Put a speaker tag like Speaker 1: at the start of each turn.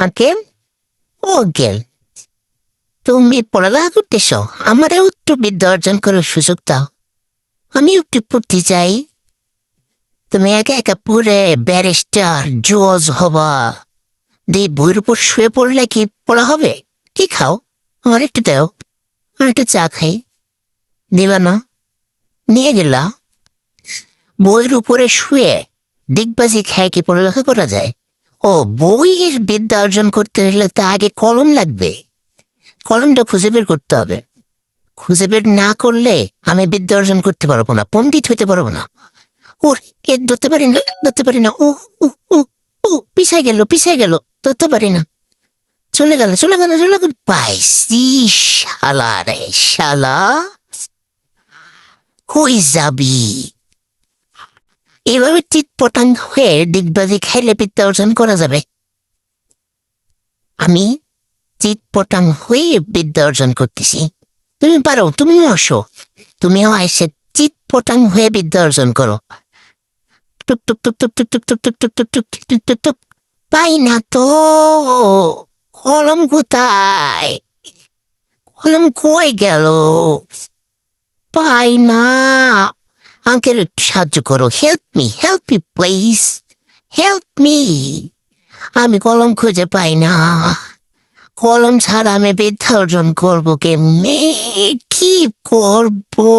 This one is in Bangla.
Speaker 1: আঙ্কেল, ও আঙ্কেল, তুমি পড়ালেখা করতেছ? আমারও একটু বিদ্যা অর্জন করার সুযোগ দাও। আমি একটু পড়তে চাই। তুমি একা একা পড়ে ব্যারিস্টার জজ হবা, দিয়ে বইয়ের উপর শুয়ে পড়লে কি পড়া হবে? কি খাও? আমার একটু দাও, আমি একটু চা খাই। দিবা না? নিয়ে গেলা। বইয়ের উপরে শুয়ে ডিগবাজি খায় কি পড়ালেখা করা যায়? ও, বইয়ের বিদ্যা অর্জন করতে হলে তা আগে কলম লাগবে। কলমটা খুঁজে বের করতে হবে। খুঁজে বের না করলে আমি বিদ্যা অর্জন করতে পারবো না, পণ্ডিত হইতে পারবো না। ওর এ ধরতে পারি না, ধরতে পারি না। ও ও ও ও পিছাই গেল, পিছাই গেল, ধরতে পারি না। চলে গেল, চলে গেল, চলে গেল। পাইছি। শালা রে শালা, কই যাবি? এভাবে চিৎপটাং হয়ে ডিগবাজি খাইলে বিদ্যা অর্জন করা যাবে? আমি চিৎপটাং হয়ে বিদ্যা অর্জন করতেছি। তুমি পারো, তুমিও আসো। তুমিও এসে চিৎপটাং হয়ে বিদ্যা অর্জন করো। টুক টুক টুক টুক টুক টুক টুক টুক টুক টুক টুক টুক টুক টুক। পাই না তো। কলম কোথায়? কলম কই গেল? পাই না। আঙ্কেল, একটু সাহায্য করো। Help me, help me please, help me. আমি কলম খুঁজে পাই না। কলম ছাড়া আমি বিদ্যা অর্জন করবো কেমনে? কি করবো?